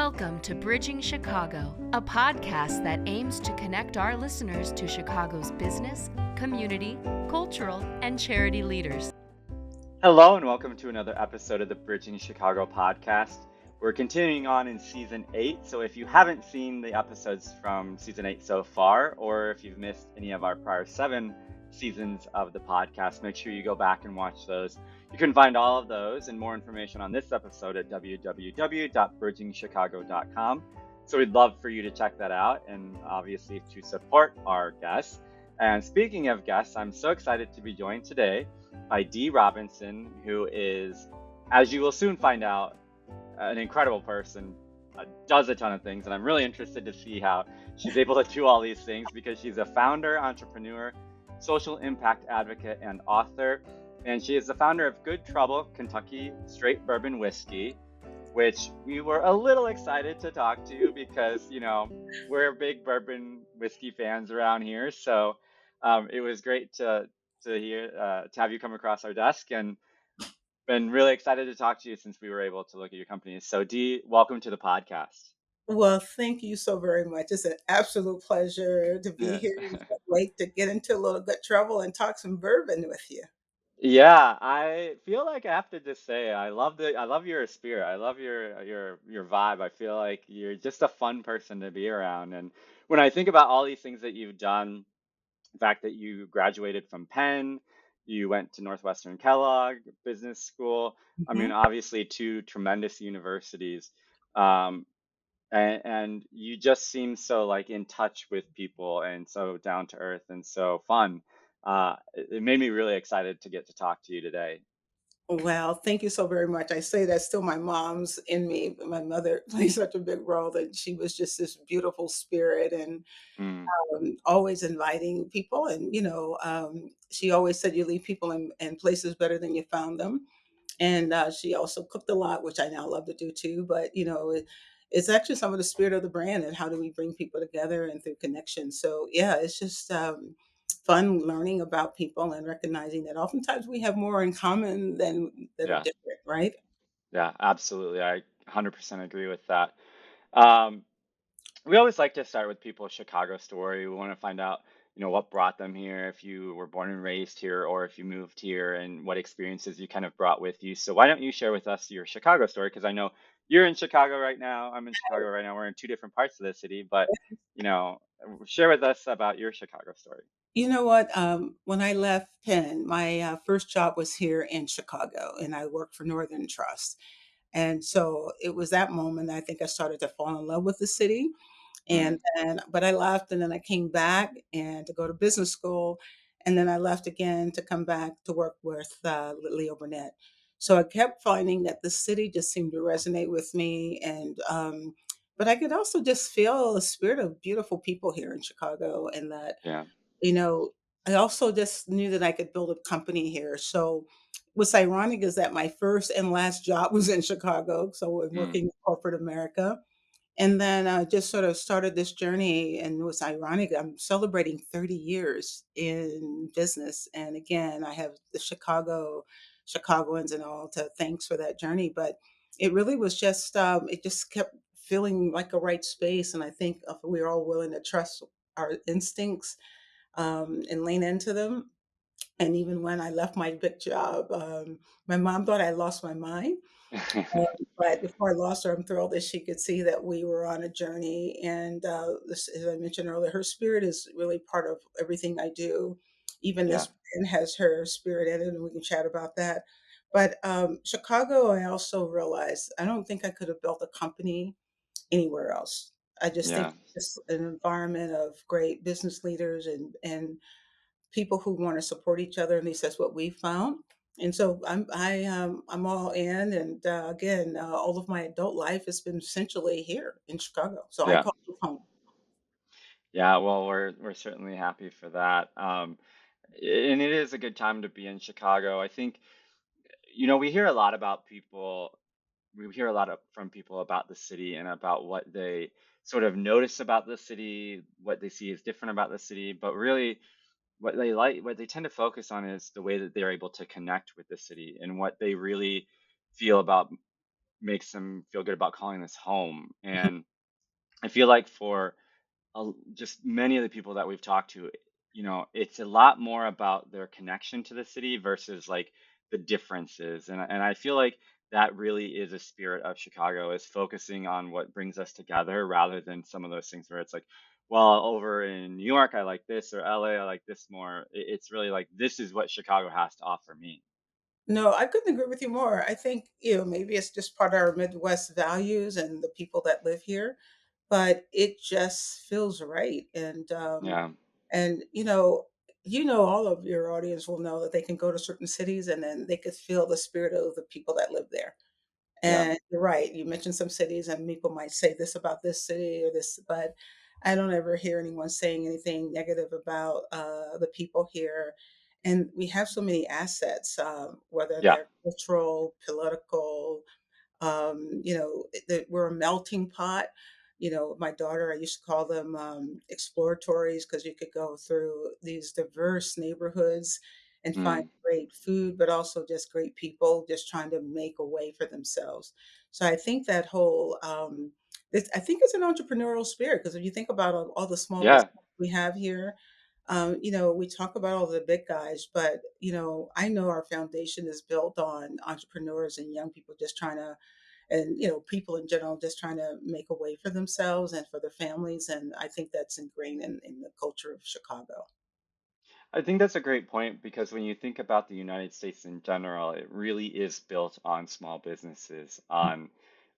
Welcome to Bridging Chicago, a podcast that aims to connect our listeners to Chicago's business, community, cultural, and charity leaders. Hello, and welcome to another episode of the Bridging Chicago podcast. We're continuing on in season 8, so if you haven't seen the episodes from season 8 so far, or if you've missed any of our prior 7 seasons of the podcast, make sure you go back and watch those. You can find all of those and more information on this episode at www.bridgingchicago.com. So we'd love for you to check that out and obviously to support our guests. And speaking of guests, I'm so excited to be joined today by Dee Robinson, who is, as you will soon find out, an incredible person, does a ton of things, and I'm really interested to see how she's able to do all these things because she's a founder, entrepreneur, social impact advocate, and author, and she is the founder of Good Trouble, Kentucky Straight Bourbon Whiskey, which we were a little excited to talk to you because, you know, we're big bourbon whiskey fans around here, so it was great to have you come across our desk, and been really excited to talk to you since we were able to look at your company. So Dee, welcome to the podcast. Well, thank you so very much. It's an absolute pleasure to be Yeah. here and can't wait to get into a little good trouble and talk some bourbon with you. Yeah, I feel like I have to just say I love your spirit. I love your vibe. I feel like you're just a fun person to be around. And when I think about all these things that you've done, the fact that you graduated from Penn, you went to Northwestern Kellogg Business School. I mean, Mhm. obviously two tremendous universities. Um, and you just seem so like in touch with people and so down to earth and so fun. It made me really excited to get to talk to you today. Well, thank you so very much. I say that's still my mom's in me. But my mother plays such a big role that she was just this beautiful spirit and Mm, always inviting people. And, she always said you leave people in places better than you found them. And she also cooked a lot, which I now love to do too. But it's actually some of the spirit of the brand and how do we bring people together and through connection. So yeah, it's just fun learning about people and recognizing that oftentimes we have more in common than are yeah, different, right? yeah, absolutely. I 100% agree with that. Um, we always like to start with people's Chicago story. We want to find out, what brought them here, if you were born and raised here, or if you moved here, and what experiences you kind of brought with you. So why don't you share with us your Chicago story? Because I know you're in Chicago right now. I'm in Chicago right now. We're in two different parts of the city, but you know, share with us about your Chicago story. You know what? When I left Penn, my first job was here in Chicago, and I worked for Northern Trust. And so it was that moment I think I started to fall in love with the city. Mm, But I left and then I came back and to go to business school. And then I left again to come back to work with Leo Burnett. So I kept finding that the city just seemed to resonate with me. But I could also just feel the spirit of beautiful people here in Chicago and that yeah, you know, I also just knew that I could build a company here. So what's ironic is that my first and last job was in Chicago. So I'm mm, working in corporate America. And then I just sort of started this journey and it was ironic. I'm celebrating 30 years in business. And again, I have the Chicagoans and all to thanks for that journey. But it really was just, it just kept feeling like a right space. And I think if we're all willing to trust our instincts and lean into them. And even when I left my big job, my mom thought I lost my mind. But before I lost her, I'm thrilled that she could see that we were on a journey. And as I mentioned earlier, her spirit is really part of everything I do. Even yeah, this brand has her spirit in it, and we can chat about that. But Chicago, I also realized I don't think I could have built a company anywhere else. I just think yeah, it's an environment of great business leaders and people who want to support each other. At least that's what we found. And so I'm all in. And again, all of my adult life has been essentially here in Chicago. So I yeah, call it home. yeah. Well, we're certainly happy for that. And it is a good time to be in Chicago. I think, we hear a lot about people. We hear a lot from people about the city and about what they sort of notice about the city, what they see is different about the city, but really what they tend to focus on is the way that they're able to connect with the city and what they really feel about makes them feel good about calling this home. And I feel like for just many of the people that we've talked to, it's a lot more about their connection to the city versus like the differences. And I feel like that really is a spirit of Chicago, is focusing on what brings us together rather than some of those things where it's like, well, over in New York, I like this, or LA, I like this more. It's really like, this is what Chicago has to offer me. No, I couldn't agree with you more. I think, maybe it's just part of our Midwest values and the people that live here, but it just feels right. Yeah. And all of your audience will know that they can go to certain cities and then they could feel the spirit of the people that live there. Yeah. And you're right. You mentioned some cities, and people might say this about this city or this, but I don't ever hear anyone saying anything negative about the people here. And we have so many assets, whether Yeah. they're cultural, political, that we're a melting pot. My daughter, I used to call them exploratories because you could go through these diverse neighborhoods and find Mm. great food, but also just great people just trying to make a way for themselves. So I think that whole, I think it's an entrepreneurial spirit because if you think about all the small business Yeah. we have here, we talk about all the big guys, but I know our foundation is built on entrepreneurs and young people just trying to, and people in general just trying to make a way for themselves and for their families. And I think that's ingrained in the culture of Chicago. I think that's a great point because when you think about the United States in general, it really is built on small businesses, on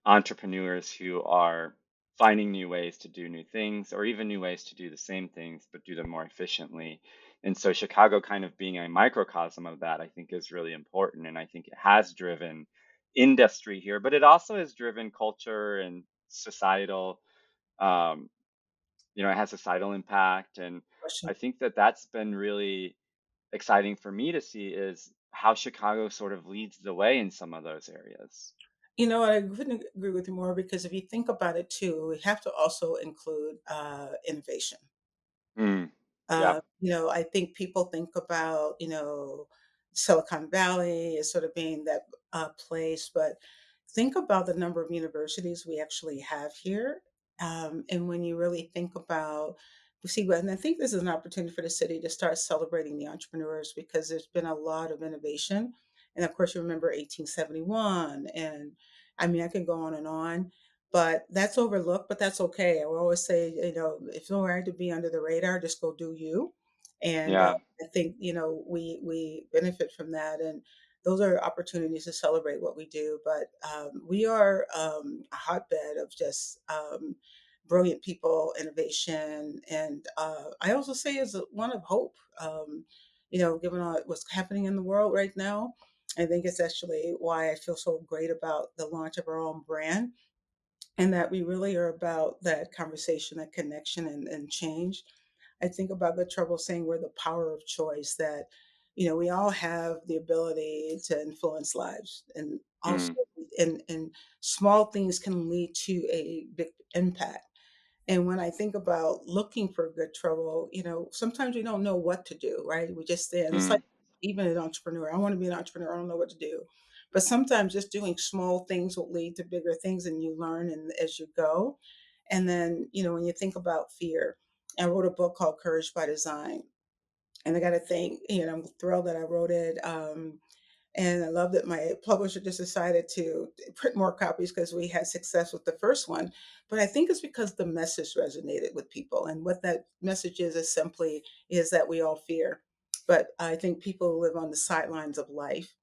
entrepreneurs who are finding new ways to do new things or even new ways to do the same things, but do them more efficiently. And so, Chicago kind of being a microcosm of that, I think is really important. And I think it has driven industry here, but it also has driven culture and societal. Um, it has societal impact. And Question. I think that that's been really exciting for me to see is how Chicago sort of leads the way in some of those areas. I couldn't agree with you more because if you think about it too, we have to also include innovation. Mm. Yep. I think people think about, Silicon Valley as sort of being that place, but think about the number of universities we actually have here. And when you really think about, see, and I think this is an opportunity for the city to start celebrating the entrepreneurs because there's been a lot of innovation. And of course, you remember 1871. And I mean, I can go on and on, but that's overlooked, but that's okay. I will always say, if it's all right to be under the radar, just go do you. And Yeah. I think, we benefit from that. And those are opportunities to celebrate what we do. But we are a hotbed of just brilliant people, innovation. And I also say is one of hope, given all what's happening in the world right now. I think it's actually why I feel so great about the launch of our own brand and that we really are about that conversation, that connection and change. I think about the trouble saying we're the power of choice, that, we all have the ability to influence lives and also, Mm. and small things can lead to a big impact. And when I think about looking for good trouble, sometimes we don't know what to do, right? We just stand. It's like Mm. even an entrepreneur. I want to be an entrepreneur. I don't know what to do. But sometimes just doing small things will lead to bigger things and you learn and as you go. And then, when you think about fear, I wrote a book called Courage by Design. And I got to think, I'm thrilled that I wrote it. And I love that my publisher just decided to print more copies because we had success with the first one. But I think it's because the message resonated with people. And what that message is simply is that we all fear. But I think people live on the sidelines of life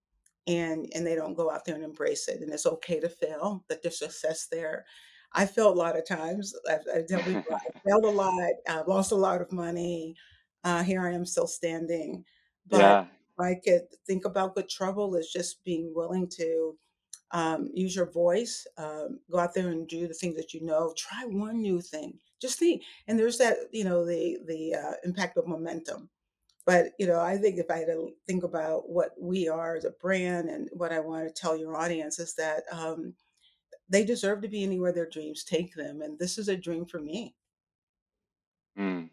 and they don't go out there and embrace it. And it's okay to fail, that there's success there. I failed a lot of times. I tell people I failed a lot. I've lost a lot of money. Here I am still standing. But Yeah. I could think about good trouble is just being willing to use your voice, go out there and do the things that you know. Try one new thing. Just think, and there's that the impact of momentum. But I think if I had to think about what we are as a brand and what I want to tell your audience is that they deserve to be anywhere their dreams take them, and this is a dream for me. Mm.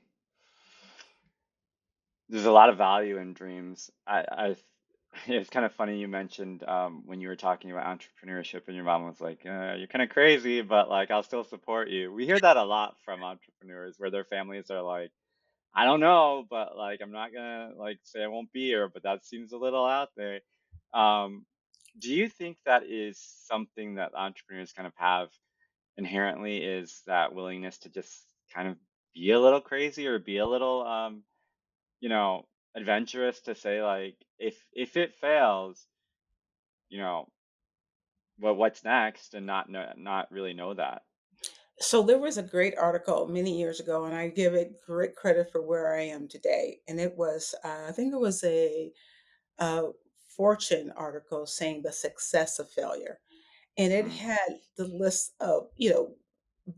There's a lot of value in dreams. I It's kind of funny you mentioned when you were talking about entrepreneurship, and your mom was like, "You're kind of crazy, but like I'll still support you." We hear that a lot from entrepreneurs, where their families are like, "I don't know, but like I'm not gonna like say I won't be here, but that seems a little out there." Um, do you think that is something that entrepreneurs kind of have inherently, is that willingness to just kind of be a little crazy or be a little you know, adventurous, to say like if it fails, you know, what's next, and not really know that. So there was a great article many years ago, and I give it great credit for where I am today. And it was, I think it was a Fortune article saying the success of failure. And it Mm, had the list of,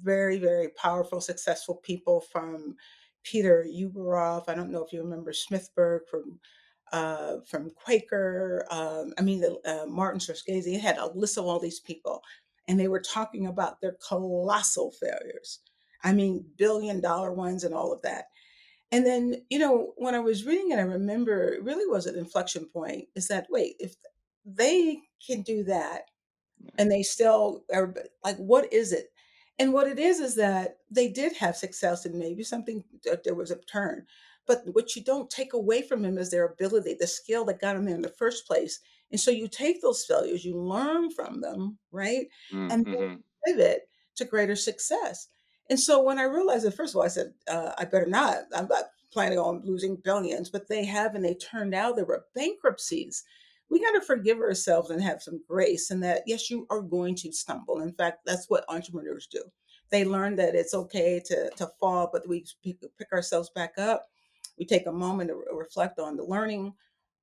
very, very powerful, successful people from Peter Uberoff. I don't know if you remember Smithberg from Quaker. Martin Scorsese. It had a list of all these people, and they were talking about their colossal failures. I mean, billion-dollar ones and all of that. And then, when I was reading it, I remember it really was an inflection point. Is that wait, if they can do that, yeah. and they still are like, what is it? And what it is that they did have success, and maybe something that there was a turn. But what you don't take away from them is their ability, the skill that got them there in the first place. And so you take those failures, you learn from them, right? Mm, And mm-hmm. then pivot to greater success. And so when I realized that, first of all, I said, I better not. I'm not planning on losing billions, but they have, and they turned out there were bankruptcies. We got to forgive ourselves and have some grace, and that yes, you are going to stumble. In fact, that's what entrepreneurs do. They learn that it's okay to fall, but we pick ourselves back up. We take a moment to reflect on the learning,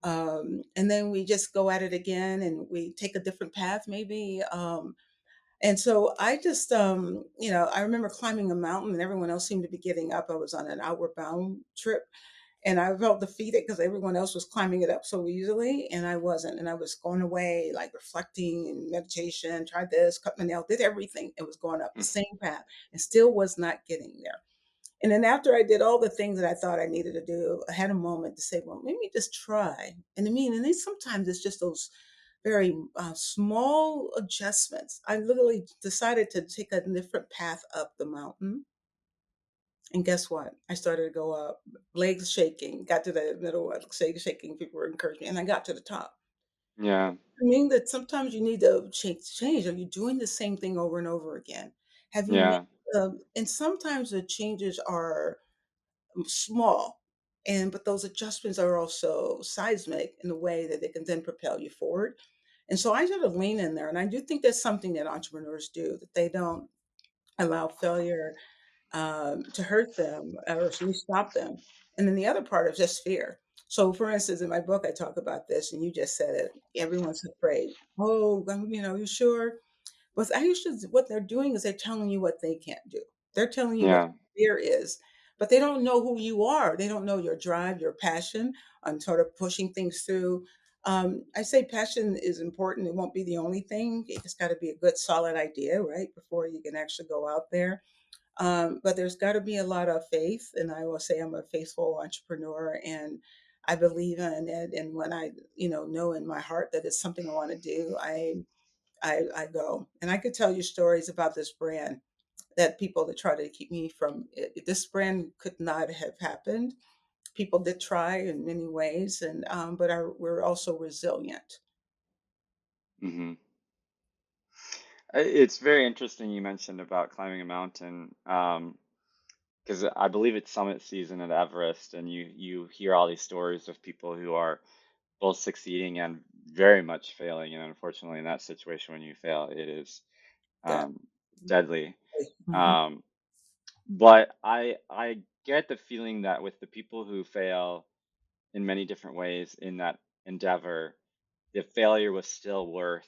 and then we just go at it again, and we take a different path maybe. And so I just, I remember climbing a mountain, and everyone else seemed to be getting up. I was on an outward bound trip, and I felt defeated because everyone else was climbing it up so easily, and I wasn't. And I was going away, like reflecting and meditation, tried this, cut my nail, did everything. It was going up the same path and still was not getting there. And then after I did all the things that I thought I needed to do, I had a moment to say, well, maybe just try. And then sometimes it's just those very small adjustments. I literally decided to take a different path up the mountain. And guess what? I started to go up, legs shaking, got to the middle, shaking. People were encouraging me, and I got to the top. Yeah, I mean that sometimes you need to change. Are you doing the same thing over and over again? Have you made, yeah, and sometimes the changes are small, and but those adjustments are also seismic in the way that they can then propel you forward. And so I sort of lean in there, and I do think that's something that entrepreneurs do, that they don't allow failure to hurt them or at least stop them. And then the other part is just fear. So, for instance, in my book, I talk about this, and you just said it. Everyone's afraid. Oh, you sure? But I usually, what they're doing is they're telling you what they can't do. They're telling you what yeah. fear is, but they don't know who you are. They don't know your drive, your passion on sort of pushing things through. I say passion is important. It won't be the only thing. It's got to be a good, solid idea, right? Before you can actually go out there. But there's got to be a lot of faith, and I will say I'm a faithful entrepreneur, and I believe in it. And when I, know in my heart that it's something I want to do, I go. And I could tell you stories about this brand that people that try to keep me from it. This brand could not have happened. People did try in many ways, and but we're also resilient. Hmm. It's very interesting you mentioned about climbing a mountain, because I believe it's summit season at Everest, and you hear all these stories of people who are both succeeding and very much failing. And unfortunately, in that situation, when you fail, it is That. um, deadly. Mhm. Um, but I get the feeling that with the people who fail in many different ways in that endeavor, the failure was still worth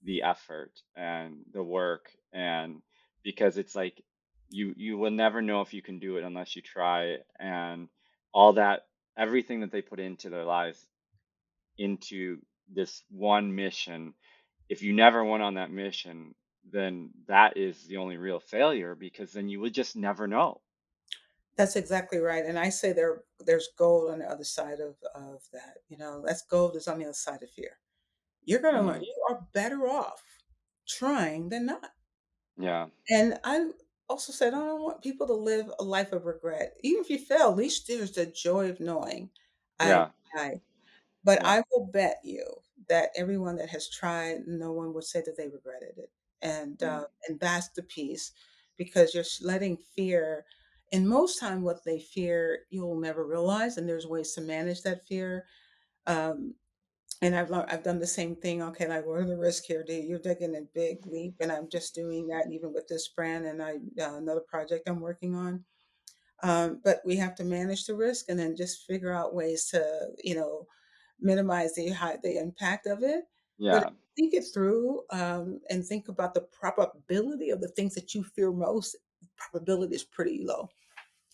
the effort and the work, and because it's like you will never know if you can do it unless you try, and all that, everything that they put into their lives into this one mission, if you never went on that mission, then that is the only real failure, because then you would just never know. That's exactly right. And I say there's gold on the other side of that. You know, that's gold is on the other side of fear. You're gonna learn. Mm, You are better off trying than not. yeah, And I also said, I don't want people to live a life of regret. Even if you fail, at least there's the joy of knowing I yeah, tried. But yeah, I will bet you that everyone that has tried, no one would say that they regretted it. mm, And that's the piece, because you're letting fear, and most time what they fear, you'll never realize, and there's ways to manage that fear. Um, and I've done the same thing. Okay, like what are the risks here? Dude? You're taking a big leap, and I'm just doing that even with this brand and another project I'm working on. But we have to manage the risk and then just figure out ways to, minimize the impact of it. But yeah, think it through, and think about the probability of the things that you fear most. Probability is pretty low,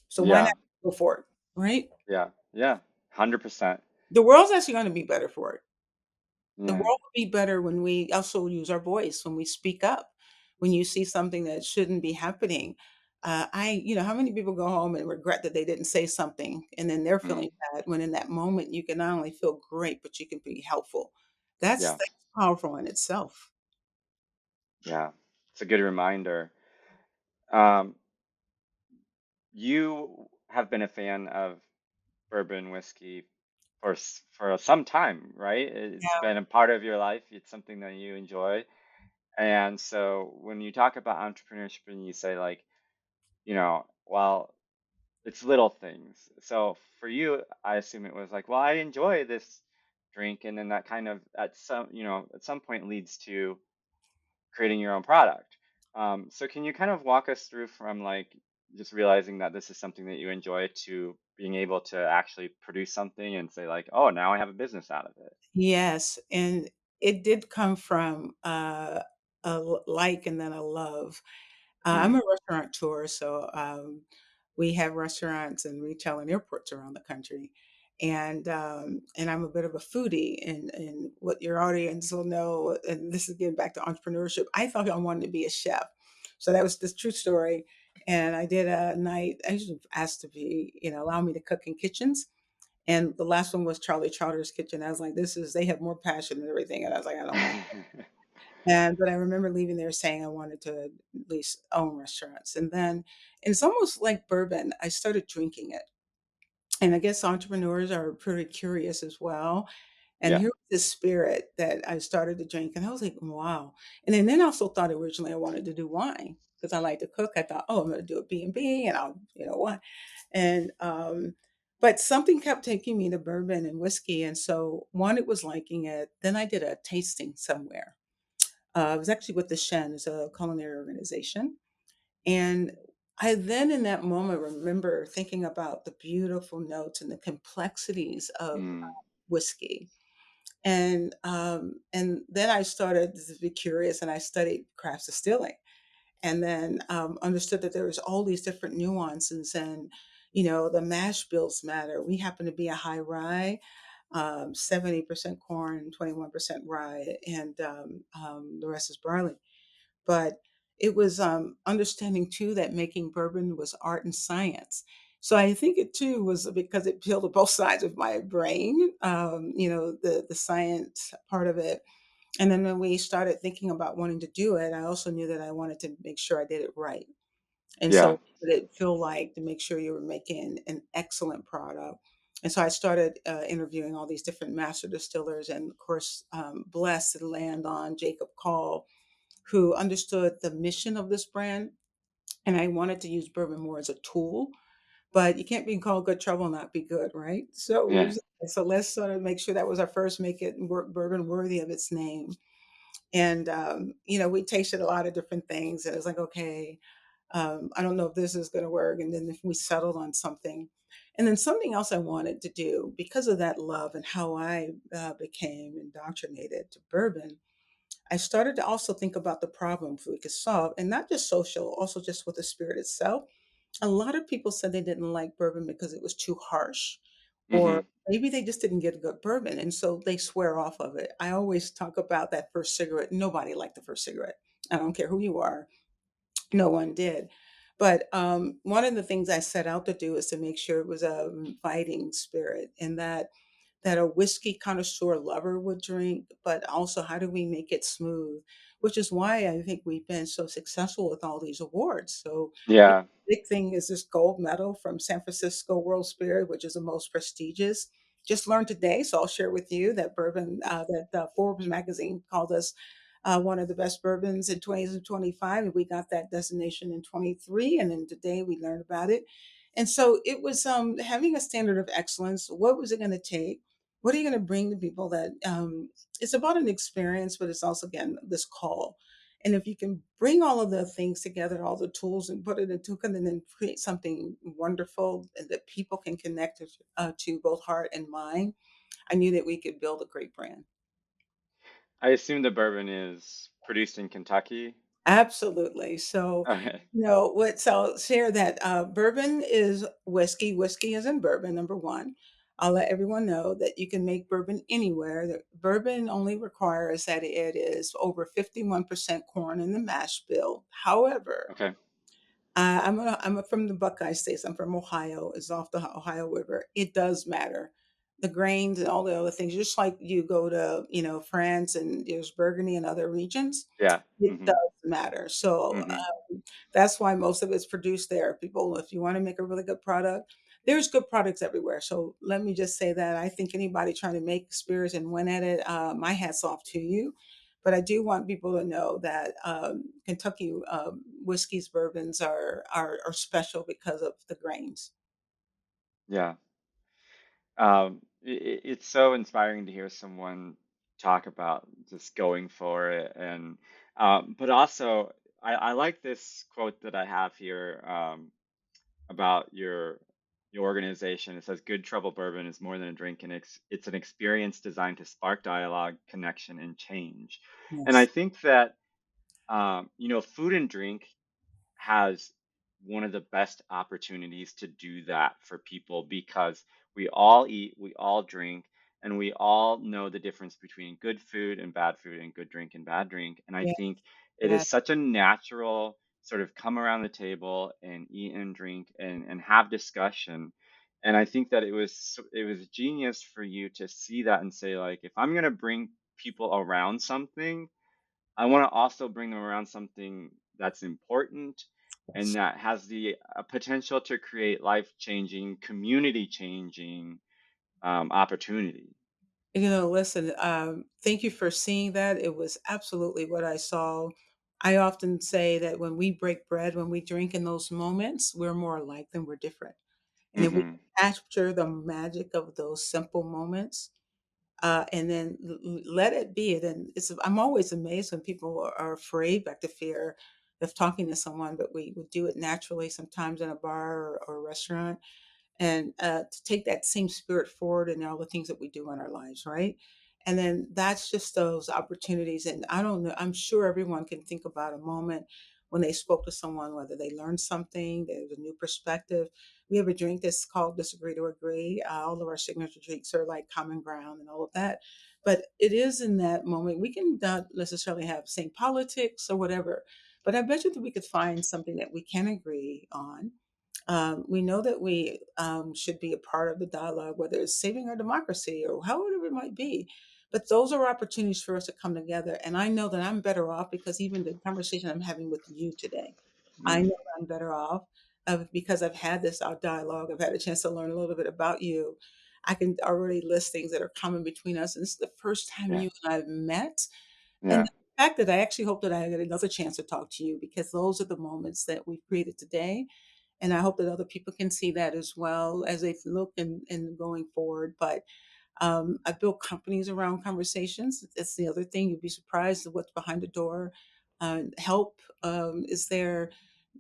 so why not yeah, go for it, right? yeah, yeah, 100%. The world's actually going to be better for it. The Yeah, world will be better when we also use our voice, when we speak up, when you see something that shouldn't be happening. How many people go home and regret that they didn't say something and then they're mm, feeling bad when in that moment you can not only feel great, but you can be helpful. That's, yeah, that's powerful in itself. yeah. It's a good reminder. Um, you have been a fan of bourbon whiskey for some time, right? It's Yeah. been a part of your life. It's something that you enjoy. And so when you talk about entrepreneurship and you say like, well, it's little things. So for you, I assume it was like, well, I enjoy this drink, and then that kind of at some point leads to creating your own product. So can you kind of walk us through from like just realizing that this is something that you enjoy to being able to actually produce something and say like, oh, now I have a business out of it. Yes, and it did come from, like and then a love. I'm Mm, a restaurateur, so, we have restaurants and retail and airports around the country, and I'm a bit of a foodie, and what your audience will know, and this is getting back to entrepreneurship, I thought I wanted to be a chef. So that was the true story, and I did a night I was asked to allow me to cook in kitchens, and the last one was Charlie Charter's kitchen. I was like, "This is they have more passion than everything," and I was like, "I don't want." But I remember leaving there saying I wanted to at least own restaurants. And then and it's almost like bourbon. I started drinking it. And I guess entrepreneurs are pretty curious as well. And yeah. here was this spirit that I started to drink, and I was like, wow. And then I also thought originally I wanted to do wine because I like to cook. I thought, oh, I'm going to do a B&B and I'll, wine. And, but something kept taking me to bourbon and whiskey. And so one, it was liking it. Then I did a tasting somewhere. I was actually with the Shen, it's a culinary organization. And I then in that moment remember thinking about the beautiful notes and the complexities of Mm, whiskey. And then I started to be curious and I studied craft distilling and then understood that there was all these different nuances and the mash bills matter. We happen to be a high rye, 70% corn, 21% rye, and the rest is barley. But it was understanding too that making bourbon was art and science. So I think it too was because it appealed to both sides of my brain, the science part of it. And then when we started thinking about wanting to do it, I also knew that I wanted to make sure I did it right. And so yeah. what did it feel like to make sure you were making an excellent product? And so I started interviewing all these different master distillers, and of course, blessed to land on Jacob Call, who understood the mission of this brand. And I wanted to use bourbon more as a tool, but you can't be called good trouble and not be good, right? So Yeah. let's sort of make sure that was our first make it bourbon worthy of its name. And we tasted a lot of different things, and it was like, okay, I don't know if this is going to work. And then if we settled on something, and then something else I wanted to do because of that love and how I became indoctrinated to bourbon, I started to also think about the problems we could solve, and not just social, also just with the spirit itself. A lot of people said they didn't like bourbon because it was too harsh, or Hmm. maybe they just didn't get a good bourbon, and so they swear off of it. I always talk about that first cigarette. Nobody liked the first cigarette. I don't care who you are. No one did. But one of the things I set out to do is to make sure it was a inviting spirit, and that a whiskey connoisseur lover would drink, but also how do we make it smooth? Which is why I think we've been so successful with all these awards. So, you Yeah. know, big thing is this gold medal from San Francisco World Spirit, which is the most prestigious. Just learned today, so I'll share with you that bourbon, that Forbes magazine called us one of the best bourbons in 2025, and we got that designation in 23. And then today we learned about it, and so it was having a standard of excellence. What was it going to take? What are you going to bring to people that it's about an experience, but it's also, again, this call. And if you can bring all of the things together, all the tools, and put it into it, and then create something wonderful and that people can connect to both heart and mind, I knew that we could build a great brand. I assume the bourbon is produced in Kentucky. Absolutely. So, Okay. what so I'll share that bourbon is whiskey. Whiskey is in bourbon, number one. I'll let everyone know that you can make bourbon anywhere. The bourbon only requires that it is over 51% corn in the mash bill. However, Okay. from the Buckeye States. I'm from Ohio. It's off the Ohio River. It does matter. The grains and all the other things, just like you go to, France and there's Burgundy and other regions, Yeah. it Hmm. does matter. So Hmm. that's why most of it's produced there. People, if you want to make a really good product, there's good products everywhere. So let me just say that I think anybody trying to make spirits and win at it, my hat's off to you. But I do want people to know that Kentucky whiskeys, bourbons are special because of the grains. Yeah. It's so inspiring to hear someone talk about just going for it, and but also I like this quote that I have here about your organization. It says, "Good trouble bourbon is more than a drink, and it's an experience designed to spark dialogue, connection, and change." And I Yes. think that food and drink has one of the best opportunities to do that for people because we all eat, we all drink, and we all know the difference between good food and good drink and bad drink. And I Yeah. think it Yeah. is such a natural sort of come around the table and eat and drink and have discussion. And I think that it was genius for you to see that and say, like, if I'm gonna bring people around something, I want to also bring them around something that's important and Yes. that has the potential to create life-changing, community-changing opportunity. Listen, thank you for seeing that. It was absolutely what I saw. I often say that when we break bread, when we drink in those moments, we're more alike than we're different. And if we Hmm. capture the magic of those simple moments, and then let it be it. And I'm always amazed when people are afraid, back to fear of talking to someone, but we would do it naturally sometimes in a bar or a restaurant, and to take that same spirit forward in all the things that we do in our lives, right? And then that's just those opportunities. And I don't know, I'm sure everyone can think about a moment when they spoke to someone, whether they learned something, there's a new perspective. We have a drink that's called Disagree to Agree. All of our signature drinks are like common ground and all of that. But it is in that moment. We can not necessarily have same politics or whatever, but I bet you that we could find something that we can agree on. We know that we should be a part of the dialogue, whether it's saving our democracy or however it might be. But those are opportunities for us to come together. And I know that I'm better off because even the conversation I'm having with you today, I know Mm, that I'm better off because I've had this dialogue. I've had a chance to learn a little bit about you. I can already list things that are common between us. And this is the first time yeah, you and I have met. And yeah. the fact that I actually hope that I get another chance to talk to you because those are the moments that we've created today, and I hope that other people can see that as well as they look and going forward. But I built companies around conversations. That's the other thing. You'd be surprised at what's behind the door. Help is there.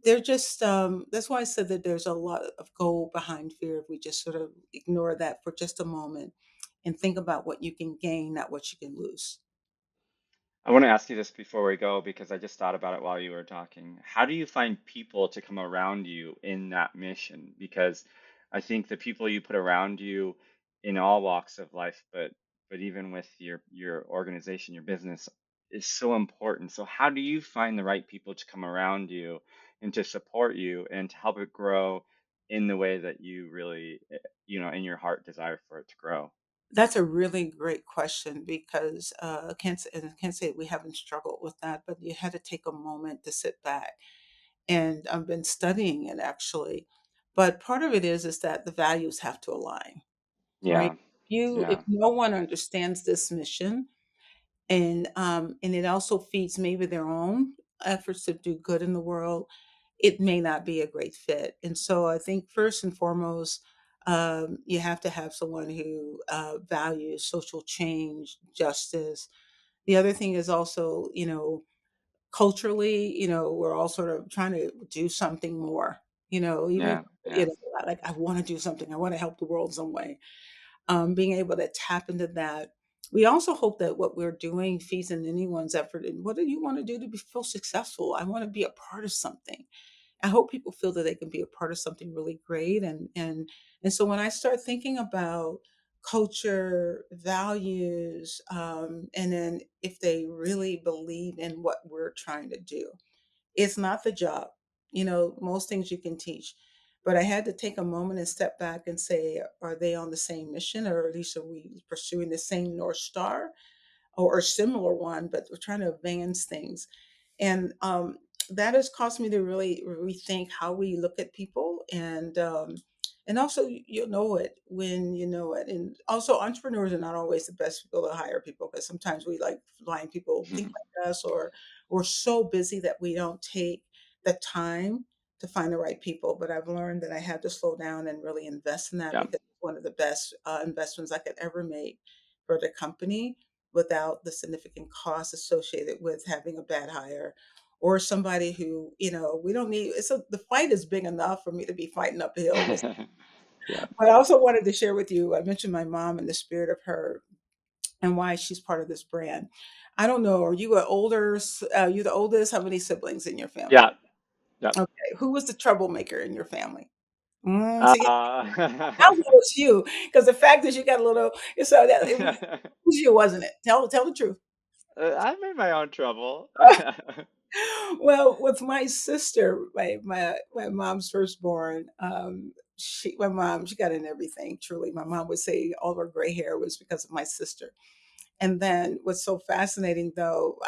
They're just that's why I said that there's a lot of gold behind fear if we just sort of ignore that for just a moment and think about what you can gain, not what you can lose. I want to ask you this before we go because I just thought about it while you were talking. How do you find people to come around you in that mission? Because I think the people you put around you in all walks of life, but even with your organization, your business, is so important. So how do you find the right people to come around you and to support you and to help it grow in the way that you really, in your heart desire for it to grow? That's a really great question because I can't say we haven't struggled with that, but you had to take a moment to sit back. And I've been studying it actually. But part of it is that the values have to align, right? Yeah. If Yeah. no one understands this mission, and it also feeds maybe their own efforts to do good in the world, it may not be a great fit. And so I think first and foremost, you have to have someone who values social change, justice. The other thing is also, culturally, we're all sort of trying to do something more, even, Yeah. Yeah. like I want to do something, I want to help the world some way. Being able to tap into that. We also hope that what we're doing feeds in anyone's effort. And what do you want to do to feel successful? I want to be a part of something. I hope people feel that they can be a part of something really great. And so when I start thinking about culture, values, and then if they really believe in what we're trying to do, it's not the job. Most things you can teach. But I had to take a moment and step back and say, are they on the same mission, or at least are we pursuing the same North Star or a similar one, but we're trying to advance things. And that has caused me to really rethink how we look at people, and also you'll know it when you know it. And also entrepreneurs are not always the best people to hire people because sometimes we like blind people think like us, or we're so busy that we don't take the time to find the right people. But I've learned that I have to slow down and really invest in that Yeah. because it's one of the best investments I could ever make for the company without the significant costs associated with having a bad hire or somebody who, we don't need. The fight is big enough for me to be fighting uphill. Yeah. But I also wanted to share with you, I mentioned my mom and the spirit of her and why she's part of this brand. I don't know, are you you the oldest? How many siblings in your family? Yeah. Yep. Okay, who was the troublemaker in your family? See, Uh, I know it's you, because the fact is you got a little, so that it was you, wasn't it? Tell the truth. I made my own trouble. Well, with my sister, my mom's firstborn, she got in everything. Truly, my mom would say all her gray hair was because of my sister. And then, what's so fascinating though,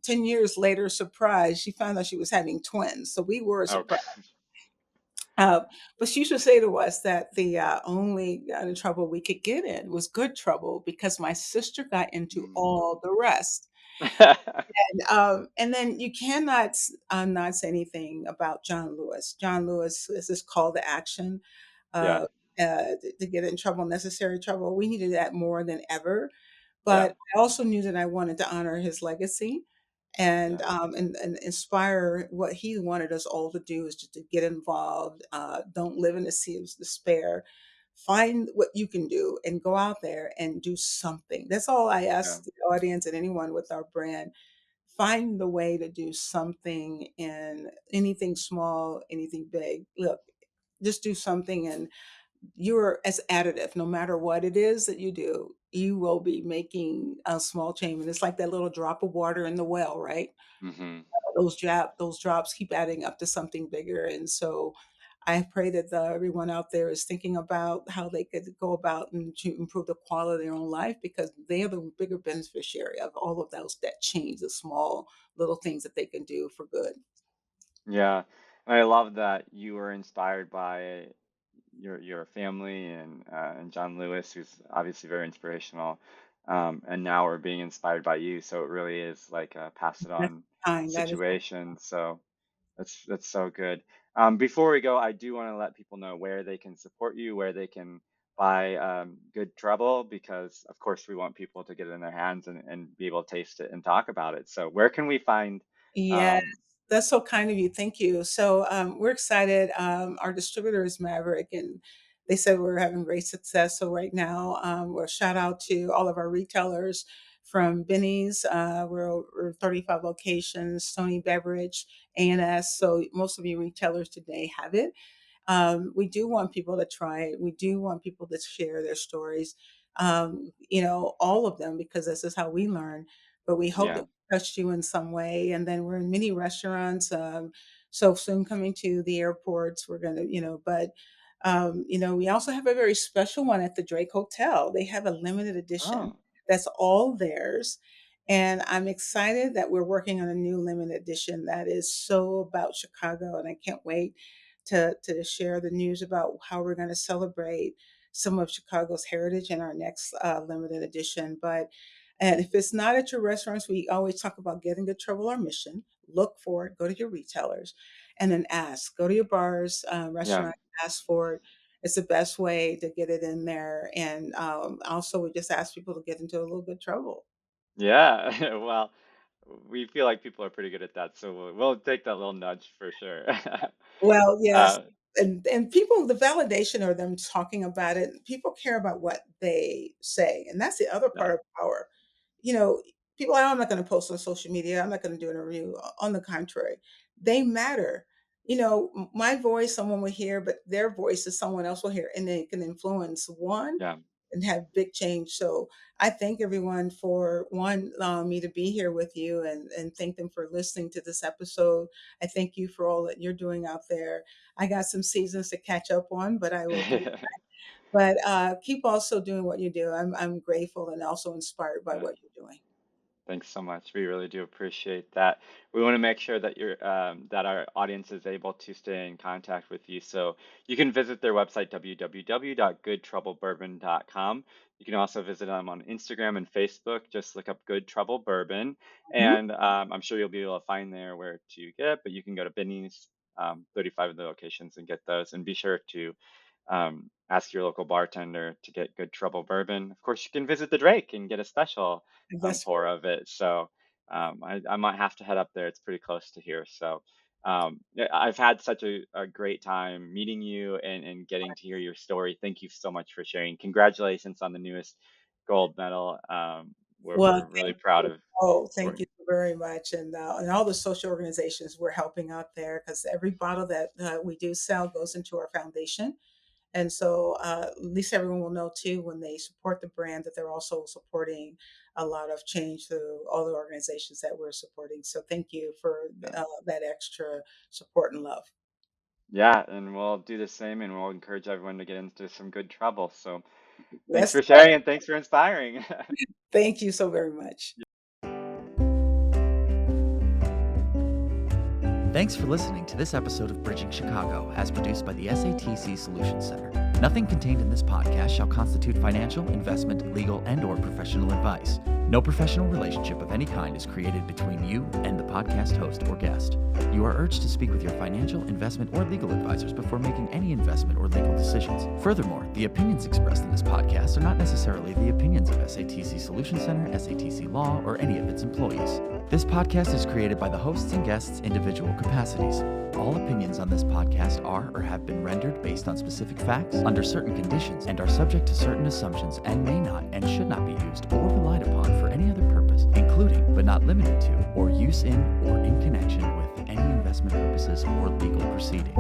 10 years later, surprise, she found out she was having twins. So we were Oh, surprised. Uh, but she used to say to us that the only trouble we could get in was good trouble because my sister got into mm. all the rest. And then you cannot not say anything about John Lewis. John Lewis is this call to action Yeah. uh, to get in trouble, necessary trouble. We needed that more than ever. Yeah. But I also knew that I wanted to honor his legacy and Yeah. and inspire what he wanted us all to do is just to get involved. Don't live in a sea of despair. Find what you can do and go out there and do something. That's all I Yeah. ask the audience and anyone with our brand. Find the way to do something, in anything small, anything big. Look, just do something, and you're as additive. No matter what it is that you do, you will be making a small change. And it's like that little drop of water in the well, right? Hmm. Those drops keep adding up to something bigger. And so I pray that everyone out there is thinking about how they could go about and to improve the quality of their own life, because they are the bigger beneficiary of all of those that change, the small little things that they can do for good. Yeah. I love that you were inspired by your family and John Lewis, who's obviously very inspirational. And now we're being inspired by you. So it really is like a pass it That's on kind. That is situation. So that's so good. Before we go, I do want to let people know where they can support you, where they can buy good trouble, because of course we want people to get it in their hands and be able to taste it and talk about it. So where can we find Yes, um, that's so kind of you. Thank you. So we're excited. Our distributor is Maverick, and they said we're having great success. So right now, we're shout out to all of our retailers from Benny's. We're 35 locations, Stony Beverage, A&S. So most of you retailers today have it. We do want people to try it. We do want people to share their stories, all of them, because this is how we learn. But we hope that yeah. touched you in some way. And then we're in many restaurants. So soon coming to the airports, we're going to, we also have a very special one at the Drake Hotel. They have a limited edition Oh, that's all theirs. And I'm excited that we're working on a new limited edition that is so about Chicago. And I can't wait to share the news about how we're going to celebrate some of Chicago's heritage in our next limited edition. And if it's not at your restaurants, we always talk about getting good trouble our mission. Look for it, go to your retailers, and then ask. Go to your bars, yeah. restaurant, ask for it. It's the best way to get it in there. And also, we just ask people to get into a little bit of trouble. Yeah. Well, we feel like people are pretty good at that, so we'll take that little nudge for sure. Well, yes. uh, And people, the validation or them talking about it, people care about what they say. And that's the other yeah, part of power. You know, people, I'm not going to post on social media. I'm not going to do an review. On the contrary, they matter. My voice, someone will hear, but their voice is someone else will hear, and they can influence one yeah, and have big change. So I thank everyone for one allowing me to be here with you, and thank them for listening to this episode. I thank you for all that you're doing out there. I got some seasons to catch up on, but I will do. But keep also doing what you do. I'm grateful and also inspired by yeah. what you're doing. Thanks so much. We really do appreciate that. We want to make sure that that our audience is able to stay in contact with you. So you can visit their website, www.goodtroublebourbon.com. You can also visit them on Instagram and Facebook. Just look up Good Trouble Bourbon, Mhm. and I'm sure you'll be able to find there where to get. But you can go to Benny's, 35 of the locations, and get those. And be sure to ask your local bartender to get Good Trouble Bourbon. Of course, you can visit the Drake and get a special That's pour of it. So I might have to head up there. It's pretty close to here. So yeah, I've had such a great time meeting you and getting to hear your story. Thank you so much for sharing. Congratulations on the newest gold medal. well. We're really Thank proud you. of. Oh, thank We're, you very much, and all the social organizations we're helping out there because every bottle that we do sell goes into our foundation. And so at least everyone will know too when they support the brand that they're also supporting a lot of change through all the organizations that we're supporting. So thank you for yeah. that extra support and love. Yeah, and we'll do the same, and we'll encourage everyone to get into some good trouble. So thanks That's for sharing, and thanks for inspiring. Thank you so very much. Thanks for listening to this episode of Bridging Chicago, as produced by the SATC Solutions Center. Nothing contained in this podcast shall constitute financial, investment, legal, and/or professional advice. No professional relationship of any kind is created between you and the podcast host or guest. You are urged to speak with your financial, investment, or legal advisors before making any investment or legal decisions. Furthermore, the opinions expressed in this podcast are not necessarily the opinions of SATC Solutions Center, SATC Law, or any of its employees. This podcast is created by the hosts and guests' individual capacities. All opinions on this podcast are or have been rendered based on specific facts, under certain conditions, and are subject to certain assumptions and may not and should not be used or relied upon for any other purpose, including, but not limited to, or use in or in connection with any investment purposes or legal proceeding.